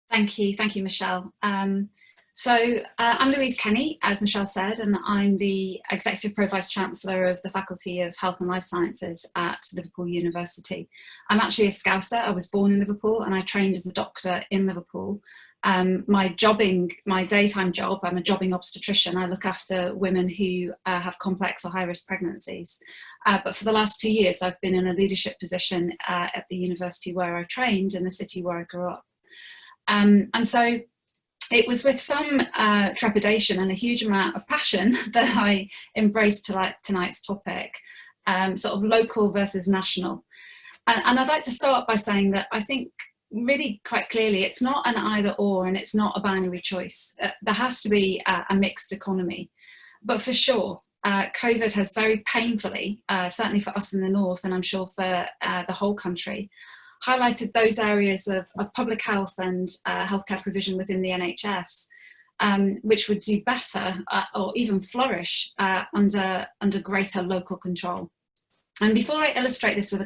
Thank you, Michelle. I'm Louise Kenny, as Michelle said, and I'm the Executive Pro-Vice Chancellor of the Faculty of Health and Life Sciences at Liverpool University. I'm actually a Scouser. I was born in Liverpool and I trained as a doctor in Liverpool. My daytime job, I'm a jobbing obstetrician. I look after women who have complex or high-risk pregnancies. But for the last 2 years, I've been in a leadership position at the university where I trained, in the city where I grew up. And so it was with some trepidation and a huge amount of passion that I embraced tonight's topic, sort of local versus national. And I'd like to start by saying that I think really quite clearly it's not an either or, and it's not a binary choice. There has to be a mixed economy. But for sure, COVID has very painfully, certainly for us in the north, and I'm sure for the whole country, highlighted those areas of public health and healthcare provision within the NHS, which would do better or even flourish under greater local control. And before I illustrate this with a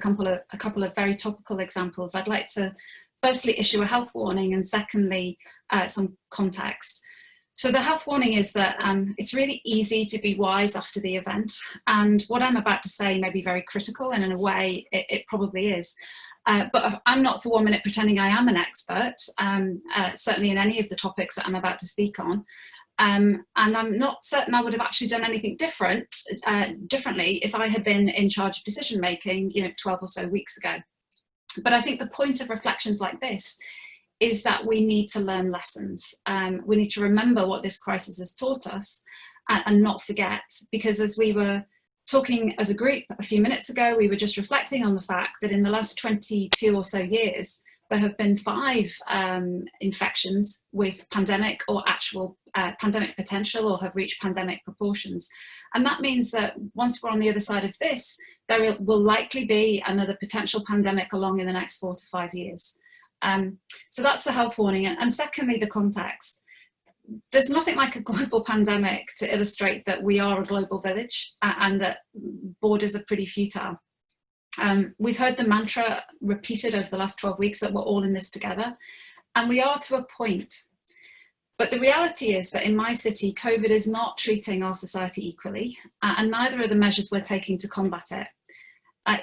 couple of very topical examples, I'd like to firstly issue a health warning, and secondly, some context. So the health warning is that it's really easy to be wise after the event, and what I'm about to say may be very critical, and in a way it probably is. But I'm not for 1 minute pretending I am an expert, certainly in any of the topics that I'm about to speak on. And I'm not certain I would have actually done anything differently if I had been in charge of decision making, 12 or so weeks ago. But I think the point of reflections like this is that we need to learn lessons. We need to remember what this crisis has taught us and not forget, because as we were talking as a group a few minutes ago, we were just reflecting on the fact that in the last 22 or so years, there have been 5 infections with pandemic or actual pandemic potential, or have reached pandemic proportions. And that means that once we're on the other side of this, there will likely be another potential pandemic along in the next 4 to 5 years. So that's the health warning. And secondly, the context. There's nothing like a global pandemic to illustrate that we are a global village and that borders are pretty futile. We've heard the mantra repeated over the last 12 weeks that we're all in this together, and we are to a point. But the reality is that in my city, COVID is not treating our society equally, and neither are the measures we're taking to combat it.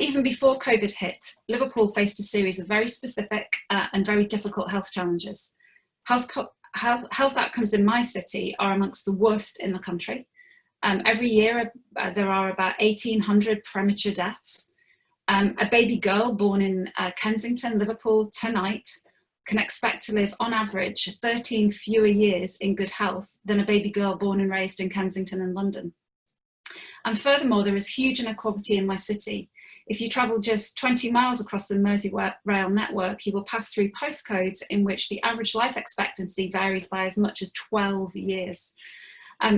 Even before COVID hit, Liverpool faced a series of very specific and very difficult health challenges. Health outcomes in my city are amongst the worst in the country. Every year there are about 1,800 premature deaths. A baby girl born in Kensington, Liverpool tonight can expect to live on average 13 fewer years in good health than a baby girl born and raised in Kensington and London. And furthermore, there is huge inequality in my city. If you travel just 20 miles across the Merseyrail network, you will pass through postcodes in which the average life expectancy varies by as much as 12 years.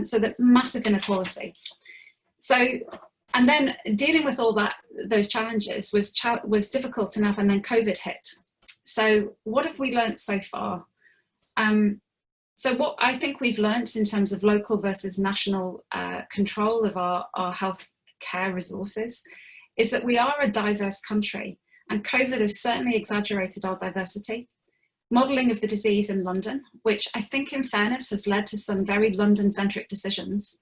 So that massive inequality. And then dealing with all those challenges was difficult enough, and then COVID hit. So what have we learnt so far? So what I think we've learnt in terms of local versus national control of our health care resources is that we are a diverse country, and COVID has certainly exaggerated our diversity. Modelling of the disease in London, which I think in fairness has led to some very London-centric decisions,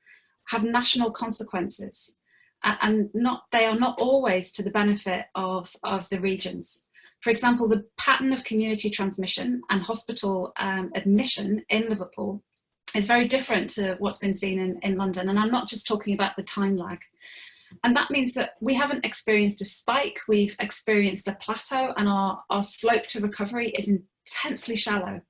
have national consequences, and they are not always to the benefit of the regions. For example, the pattern of community transmission and hospital admission in Liverpool is very different to what's been seen in London. And I'm not just talking about the time lag. And that means that we haven't experienced a spike, we've experienced a plateau, and our slope to recovery is intensely shallow.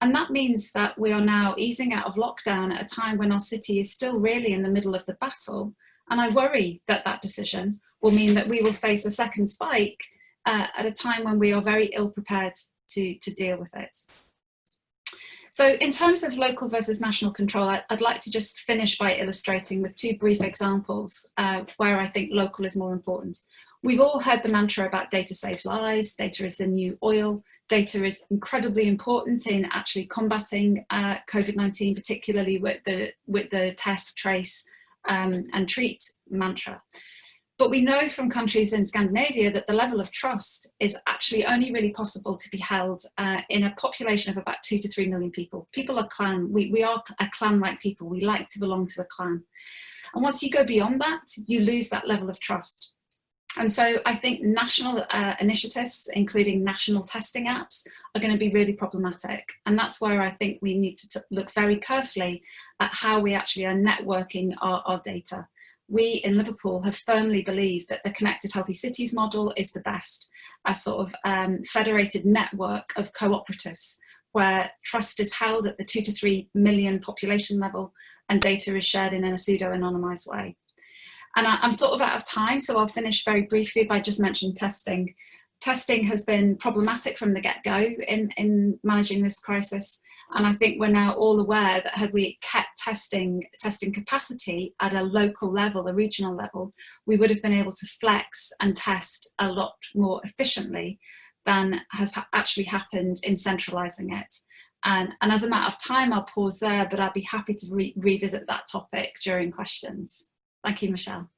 And that means that we are now easing out of lockdown at a time when our city is still really in the middle of the battle. And I worry that that decision will mean that we will face a second spike at a time when we are very ill prepared to deal with it. So in terms of local versus national control, I'd like to just finish by illustrating with 2 brief examples where I think local is more important. We've all heard the mantra about data saves lives, data is the new oil, data is incredibly important in actually combating COVID-19, particularly with the test, trace and treat mantra. But we know from countries in Scandinavia that the level of trust is actually only really possible to be held in a population of about 2 to 3 million people. People are clan. We are a clan-like people. We like to belong to a clan. And once you go beyond that, you lose that level of trust. And so I think national initiatives, including national testing apps, are going to be really problematic. And that's where I think we need to look very carefully at how we actually are networking our data. We in Liverpool have firmly believed that the Connected Healthy Cities model is the best, a sort of federated network of cooperatives where trust is held at the 2 to 3 million population level and data is shared in a pseudo-anonymized way. And I'm sort of out of time, so I'll finish very briefly by just mentioning testing. Testing has been problematic from the get-go in managing this crisis. And I think we're now all aware that had we kept testing capacity at a local level, a regional level, we would have been able to flex and test a lot more efficiently than has actually happened in centralising it. And as a matter of time, I'll pause there, but I'd be happy to revisit that topic during questions. Thank you, Michelle.